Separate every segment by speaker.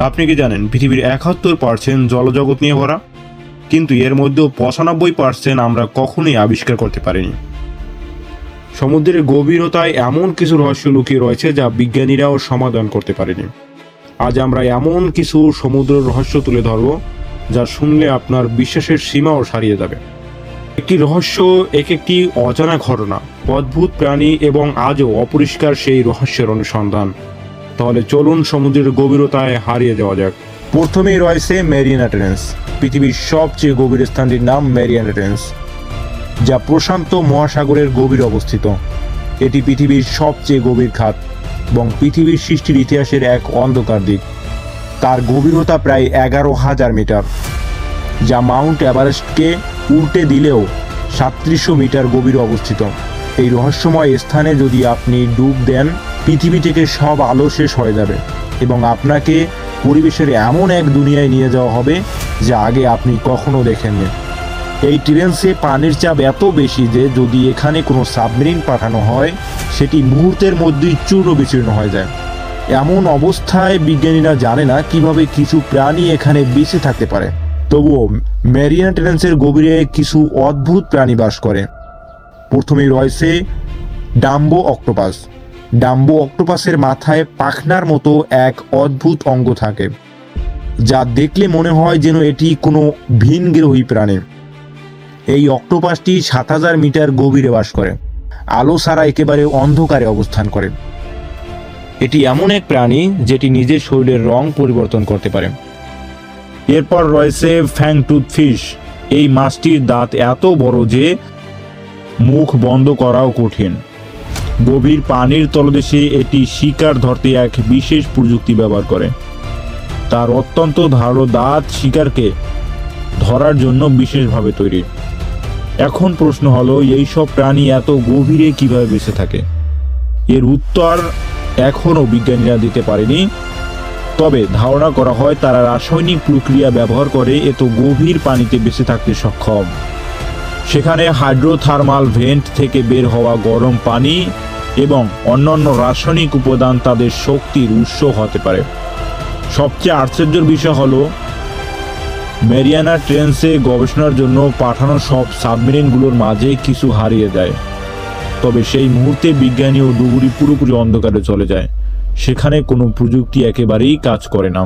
Speaker 1: আপনি কি জানেন পৃথিবীর 71% জলজগৎ নিয়ে ভরা, কিন্তু এর মধ্যেও 95% আমরা কখনোই আবিষ্কার করতে পারিনি। সমুদ্রের গভীরতায় এমন কিছু রহস্য লুকিয়ে রয়েছে যা বিজ্ঞানীরাও সমাধান করতে পারেনি। আজ আমরা এমন কিছু সমুদ্র রহস্য তুলে ধরব যা শুনলে আপনার বিশ্বাসের সীমাও ছাড়িয়ে যাবে। একটি রহস্য, একটি অজানা ঘটনা, অদ্ভুত প্রাণী এবং আজও অপরিষ্কার সেই রহস্যের অনুসন্ধান। তাহলে চলুন সমুদ্রের গভীরতায় হারিয়ে যাওয়া যাক। প্রথমেই রয়েছে মেরিয়ানা ট্রেঞ্চ। পৃথিবীর সবচেয়ে গভীর স্থানটির নাম মেরিয়ানা ট্রেঞ্চ, যা প্রশান্ত মহাসাগরের গভীরে অবস্থিত। এটি পৃথিবীর সবচেয়ে গভীর খাত এবং পৃথিবীর সৃষ্টির ইতিহাসের এক অন্ধকার দিক। তার গভীরতা প্রায় 11,000 মিটার, যা মাউন্ট এভারেস্টকে উল্টে দিলেও 3700 মিটার গভীরে অবস্থিত। এই রহস্যময় স্থানে যদি আপনি ডুব দেন, পৃথিবী থেকে সব আলো শেষ হয়ে যাবে এবং আপনাকে পরিবেশের এমন এক দুনিয়ায় নিয়ে যাওয়া হবে যা আগে আপনি কখনো দেখেননি। এই ট্রেঞ্চে পানির চাপ এত বেশি যে যদি এখানে কোনো সাবমেরিন পাঠানো হয়, সেটি মুহূর্তের মধ্যেই চূর্ণ বিচূর্ণ হয়ে যায়। এমন অবস্থায় বিজ্ঞানীরা জানে না কিভাবে কিছু প্রাণী এখানে বেঁচে থাকতে পারে। তবুও মেরিয়ানা ট্রেঞ্চের গভীরে কিছু অদ্ভুত প্রাণী বাস করে। প্রথমেই রয়েছে ডাম্বো অক্টোপাস। ডাম্বো অক্টোপাসের মাথায় পাখনার মতো এক অদ্ভুত অঙ্গ থাকে, যা দেখলে মনে হয় যেন এটি কোনো ভিনগ্রহী প্রাণী। এই অক্টোপাসটি 7000 মিটার গভীরে বাস করে, আলো ছাড়া একেবারে অন্ধকারে অবস্থান করে। এটি এমন এক প্রাণী যেটি নিজের শরীরের রং পরিবর্তন করতে পারে। এরপর রয়েছে ফ্যাংটুথ ফিশ। এই মাছটির দাঁত এত বড় যে মুখ বন্ধ করাও কঠিন। গভীর পানির তলদেশে এটি শিকার ধরতে এক বিশেষ প্রযুক্তি ব্যবহার করে। তার অত্যন্ত ধারালো দাঁত শিকারকে ধরার জন্য বিশেষভাবে তৈরি। এখন প্রশ্ন হলো, এই সব প্রাণী এত গভীরে কিভাবে বেঁচে থাকে? এর উত্তর এখনও বিজ্ঞানীরা দিতে পারেনি, তবে ধারণা করা হয় তারা রাসায়নিক প্রক্রিয়া ব্যবহার করে এত গভীর পানিতে বেঁচে থাকতে সক্ষম। সেখানে হাইড্রোথার্মাল ভেন্ট থেকে বের হওয়া গরম পানি এবং অন্যান্য রাসায়নিক উপাদান তাদের শক্তির উৎস হতে পারে। সবচেয়ে আশ্চর্যের বিষয় হলো, মেরিয়ানা ট্রেঞ্চে গবেষণার জন্য পাঠানো সব সাবমেরিনগুলোর মাঝে কিছু হারিয়ে যায়। তবে সেই মুহূর্তে বিজ্ঞানী ও ডুবুরি পুরোপুরি অন্ধকারে চলে যায়। সেখানে কোনো প্রযুক্তি একেবারেই কাজ করে না।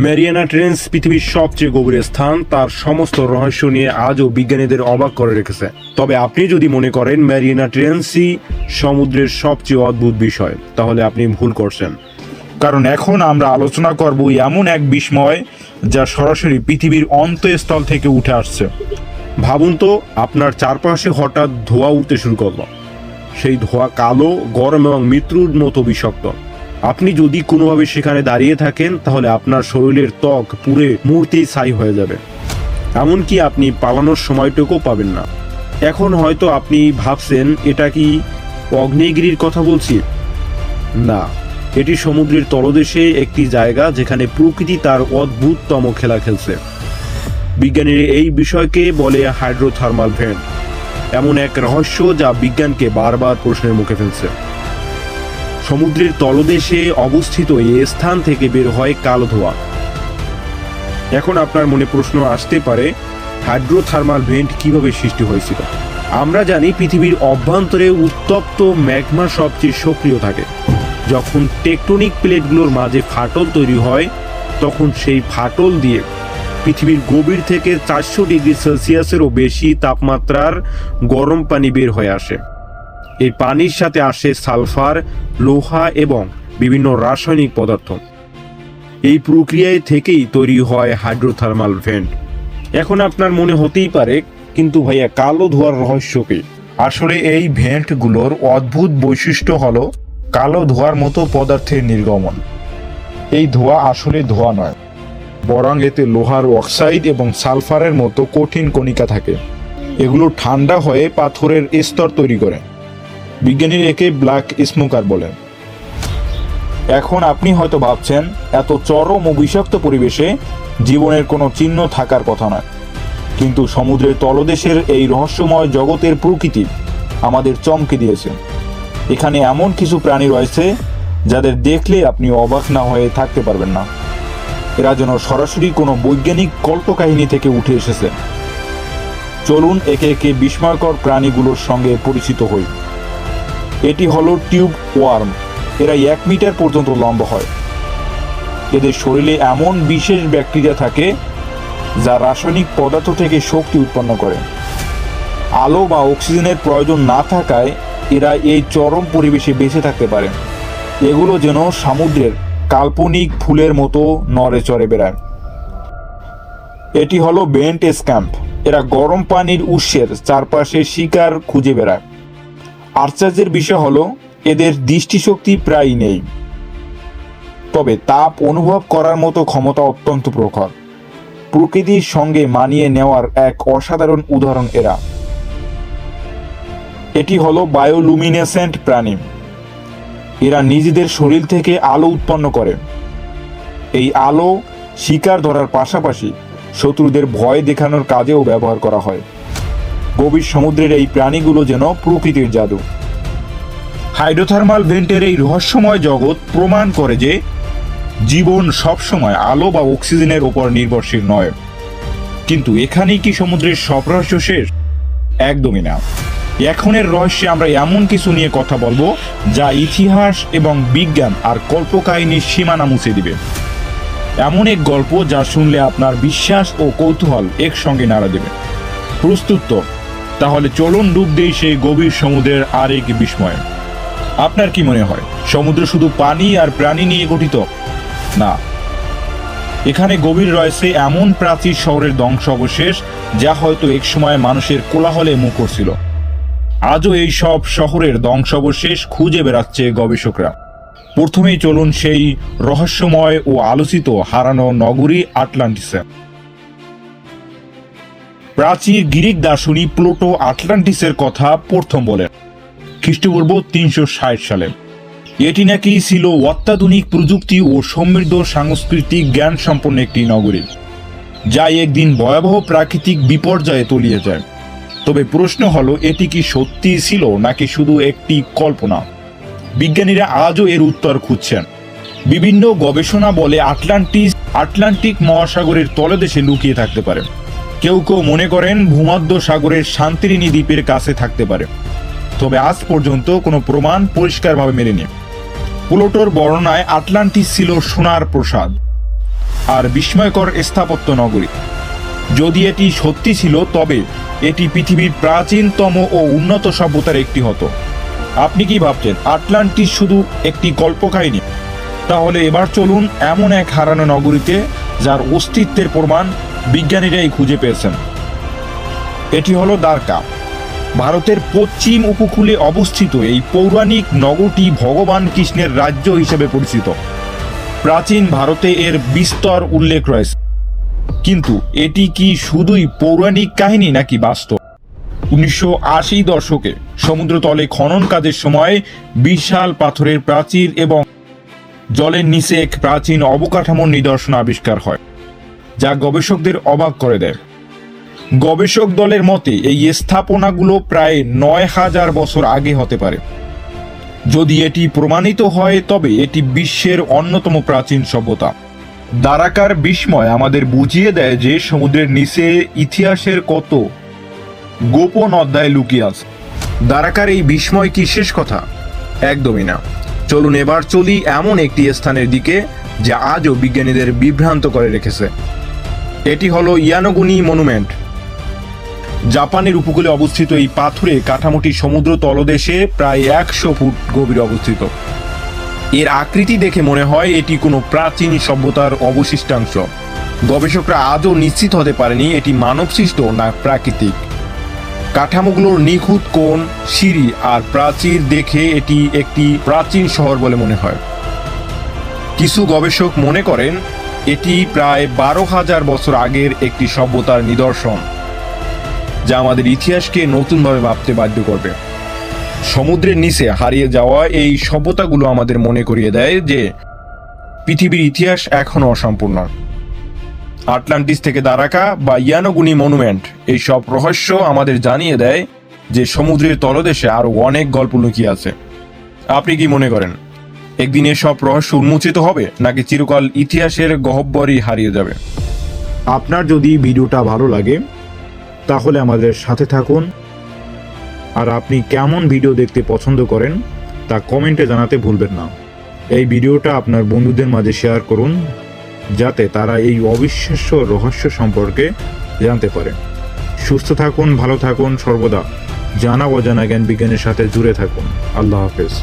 Speaker 1: মেরিয়ানা ট্রেঞ্চ পৃথিবীর সবচেয়ে গভীর স্থান। তার সমস্ত রহস্য নিয়ে আজও বিজ্ঞানীদের অবাক করে রেখেছে। তবে আপনি যদি মনে করেন মেরিয়ানা ট্রেঞ্চই সমুদ্রের সবচেয়ে অদ্ভুত বিষয়, তাহলে আপনি ভুল করছেন। কারণ এখন আমরা আলোচনা করব এমন এক বিস্ময় যা সরাসরি পৃথিবীর অন্তঃস্থল থেকে উঠে আসছে। ভাবুন তো, আপনার চারপাশে হঠাৎ ধোঁয়া উঠতে শুরু করলো। সেই ধোঁয়া কালো, গরম এবং মৃত্যুর মতো বিষাক্ত। আপনি যদি কোনোভাবে সেখানে দাঁড়িয়ে থাকেন, তাহলে আপনার শরীরের ত্বক পুরো মুহূর্তেই ছাই হয়ে যাবে। এমনকি আপনি পালানোর সময়টুকু পাবেন না। এখন হয়তো আপনি ভাবছেন, এটা কি আগ্নেয়গিরির কথা বলছি? না, এটি সমুদ্রের তলদেশে একটি জায়গা যেখানে প্রকৃতি তার অদ্ভুততম খেলা খেলছে। বিজ্ঞানীরা এই বিষয়কে বলে হাইড্রোথার্মাল ভেন্ট, এমন এক রহস্য যা বিজ্ঞানকে বারবার প্রশ্নের মুখে ফেলছে। সমুদ্রের তলদেশে অবস্থিত এই স্থান থেকে বের হয় কালো ধোঁয়া। এখন আপনার মনে প্রশ্ন আসতে পারে, হাইড্রোথার্মাল ভেন্ট কিভাবে সৃষ্টি হয়েছিল? আমরা জানি পৃথিবীর অভ্যন্তরে উত্তপ্ত ম্যাগমা সবচেয়ে সক্রিয় থাকে। যখন টেকটনিক প্লেটগুলোর মাঝে ফাটল তৈরি হয়, তখন সেই ফাটল দিয়ে পৃথিবীর গভীর থেকে 400 ডিগ্রি সেলসিয়াসেরও বেশি তাপমাত্রার গরম পানি বের হয়ে আসে। এই পানির সাথে আসে সালফার, লোহা এবং বিভিন্ন রাসায়নিক পদার্থ। এই প্রক্রিয়ায় থেকেই তৈরি হয় হাইড্রোথার্মাল ভেন্ট। এখন আপনার মনে হতেই পারে, কিন্তু ভাইয়া কালো ধোঁয়ার রহস্য কি? আসলে এই ভেন্টগুলোর অদ্ভুত বৈশিষ্ট্য হলো কালো ধোঁয়ার মতো পদার্থের নির্গমন। এই ধোঁয়া আসলে ধোঁয়া নয়, বরং এতে লোহার অক্সাইড এবং সালফারের মতো কঠিন কণিকা থাকে। এগুলো ঠান্ডা হয়ে পাথরের স্তর তৈরি করে। বিজ্ঞানীরা একে ব্ল্যাক স্মোকার বলেন। এখন আপনি হয়তো ভাবছেন, এত চরম ও বিষাক্ত পরিবেশে জীবনের কোনো চিহ্ন থাকার কথা নয়। কিন্তু সমুদ্রের তলদেশের এই রহস্যময় জগতের প্রকৃতি আমাদের চমকে দিয়েছে। এখানে এমন কিছু প্রাণী রয়েছে
Speaker 2: যাদের দেখলে আপনি অবাক না হয়ে থাকতে পারবেন না। এরা যেন সরাসরি কোনো বৈজ্ঞানিক কল্পকাহিনী থেকে উঠে এসেছে। চলুন একে একে বিস্ময়কর প্রাণীগুলোর সঙ্গে পরিচিত হই। এটি হলো টিউব ওয়ার্ম। এরা 1 মিটার পর্যন্ত লম্বা হয়। এদের শরীরে এমন বিশেষ ব্যাকটেরিয়া থাকে যা রাসায়নিক পদার্থ থেকে শক্তি উৎপন্ন করে। আলো বা অক্সিজেনের প্রয়োজন না থাকায় এরা এই চরম পরিবেশে বেঁচে থাকতে পারে। এগুলো যেন সমুদ্রের কাল্পনিক ফুলের মতো নড়ে চড়ে বেড়ায়। এটি হলো বেন্ট স্ক্যাম্প। এরা গরম পানির উৎসের চারপাশে শিকার খুঁজে বেড়ায়। আশ্চর্যের বিষয় হলো এদের দৃষ্টিশক্তি প্রায় নেই, তবে তাপ অনুভব করার মতো ক্ষমতা অত্যন্ত প্রখর। প্রকৃতির সঙ্গে মানিয়ে নেওয়ার এক অসাধারণ উদাহরণ এরা। এটি হলো বায়োলুমিনেসেন্ট প্রাণী। এরা নিজেদের শরীর থেকে আলো উৎপন্ন করে। এই আলো শিকার ধরার পাশাপাশি শত্রুদের ভয় দেখানোর কাজেও ব্যবহার করা হয়। গভীর সমুদ্রের এই প্রাণীগুলো যেন প্রকৃতির জাদু। হাইড্রোথার্মাল ভেন্টের এই রহস্যময় জগৎ প্রমাণ করে যে জীবন সবসময় আলো বা অক্সিজেনের উপর নির্ভরশীল নয়। কিন্তু এখানেই কি সমুদ্রের সব রহস্য শেষ? একদমই না। এখনের রহস্যে আমরা এমন কিছু নিয়ে কথা বলবো যা ইতিহাস এবং বিজ্ঞান আর কল্পকাহিনীর সীমানা মুছে দিবে। এমন এক গল্প যা শুনলে আপনার বিশ্বাস ও কৌতূহল একসঙ্গে নাড়া দেবে। প্রস্তুত তো? তাহলে চলুন ডুব দেই সেই গভীর সমুদ্রের আরেক বিস্ময়ে। আপনার কি মনে হয় সমুদ্র শুধু পানি আর প্রাণী নিয়ে গঠিত? না, এখানে গভীর রয়েছে এমন প্রাচীন শহরের ধ্বংসাবশেষ যা হয়তো একসময় মানুষের কোলাহলে মুখর ছিল। আজও এই সব শহরের ধ্বংসাবশেষ খুঁজে বেড়াচ্ছে গবেষকরা। প্রথমেই চলুন সেই রহস্যময় ও আলোচিত হারানো নগরী আটলান্টিসে। প্রাচীন গ্রিক দার্শনিক প্লুটো আটলান্টিসের কথা প্রথম বলেন খ্রিস্টপূর্ব 360 সালে। এটি নাকি ছিল অত্যাধুনিক প্রযুক্তি ও সমৃদ্ধ সাংস্কৃতিক জ্ঞান সম্পন্ন একটি নগরী, যা একদিন ভয়াবহ প্রাকৃতিক বিপর্যয়ে তলিয়ে যায়। তবে প্রশ্ন হলো, এটি কি সত্যি ছিল নাকি শুধু একটি কল্পনা? বিজ্ঞানীরা আজও এর উত্তর খুঁজছেন। বিভিন্ন গবেষণা বলে আটলান্টিক মহাসাগরের তলদেশে লুকিয়ে থাকতে পারে। কেউ কেউ মনে করেন ভূমধ্য সাগরের শান্তিরিনী দ্বীপের কাছে থাকতে পারে। তবে আজ পর্যন্ত কোনো প্রমাণ পরিষ্কারভাবে মেলেনি। প্লুটোর বর্ণনায় আটলান্টিস ছিল সোনার প্রাসাদ আর বিস্ময়কর স্থাপত্য নগরী। যদি এটি সত্যি ছিল তবে এটি পৃথিবীর প্রাচীনতম ও উন্নত সভ্যতার একটি হতো। আপনি কি ভাবছেন আটলান্টিস শুধু একটি কল্পকাহিনী? তাহলে এবার চলুন এমন এক হারানো নগরীতে যার অস্তিত্বের প্রমাণ বিজ্ঞানীরাই খুঁজে পেয়েছেন। এটি হলো দ্বারকা। ভারতের পশ্চিম উপকূলে অবস্থিত এই পৌরাণিক নগরটি ভগবান কৃষ্ণের রাজ্য হিসেবে পরিচিত। প্রাচীন ভারতে এর বিস্তর উল্লেখ রয়েছে। কিন্তু এটি কি শুধুই পৌরাণিক কাহিনী নাকি বাস্তব? 1980 দশকে সমুদ্রতলে খনন কাজের সময় বিশাল পাথরের প্রাচীর এবং জলের নিচে এক প্রাচীন অবকাঠামোর নিদর্শন আবিষ্কার হয়, যা গবেষকদের অবাক করে দেয়। গবেষক দলের মতে এই স্থাপনাগুলো প্রায় 9000 বছর আগে হতে পারে। যদি এটি প্রমাণিত হয় তবে এটি বিশ্বের অন্যতম প্রাচীন সভ্যতা। দ্বারকার বিস্ময় আমাদের বুঝিয়ে দেয় যে সমুদ্রের নিচে ইতিহাসের কত গোপন অধ্যায় লুকিয়ে আছে। দ্বারকার এই বিস্ময় কি শেষ কথা? একদমই না। চলুন এবার চলি এমন একটি স্থানের দিকে যা আজও বিজ্ঞানীদের বিভ্রান্ত করে রেখেছে। এটি হলো ইয়ানোগুনি মনুমেন্ট। জাপানের উপকূলে অবস্থিত এই পাথুরে কাঠামোটি সমুদ্র তলদেশে প্রায় 100 ফুট গভীরে অবস্থিত। এর আকৃতি দেখে মনে হয় এটি কোনো প্রাচীন সভ্যতার অবশিষ্টাংশ। গবেষকরা আজও নিশ্চিত হতে পারেনি এটি মানবসৃষ্ট না প্রাকৃতিক। কাঠামোগুলোর নিখুঁত কোণ, সিঁড়ি আর প্রাচীর দেখে এটি একটি প্রাচীন শহর বলে মনে হয়। কিছু গবেষক মনে করেন এটি প্রায় 12,000 বছর আগের একটি সভ্যতার নিদর্শন, যা আমাদের ইতিহাসকে নতুনভাবে ভাবতে বাধ্য করবে। সমুদ্রের নিচে হারিয়ে যাওয়া এই সভ্যতাগুলো আমাদের মনে করিয়ে দেয় যে পৃথিবীর ইতিহাস এখনো অসম্পূর্ণ। আটলান্টিস থেকে দ্বারকা বা ইয়ানোগুনি মনুমেন্ট এই সব রহস্য আমাদের জানিয়ে দেয় যে সমুদ্রের তলদেশে আরো অনেক গল্প লুকিয়ে আছে। আপনি কি মনে করেন
Speaker 1: একদিন এসব রহস্য উন্মোচিত হবে নাকি চিরকাল ইতিহাসের গহ্বরই হারিয়ে যাবে? আপনার যদি ভিডিওটা ভালো লাগে তাহলে আমাদের সাথে থাকুন, আর আপনি কেমন ভিডিও দেখতে পছন্দ করেন তা কমেন্টে জানাতে ভুলবেন না। এই ভিডিওটা আপনার বন্ধুদের মাঝে শেয়ার করুন যাতে তারা এই অবিশ্বাস্য রহস্য সম্পর্কে জানতে পারে। সুস্থ থাকুন, ভালো থাকুন, সর্বদা জানা অজানা জ্ঞান বিজ্ঞানের সাথে জুড়ে থাকুন। আল্লাহ হাফেজ।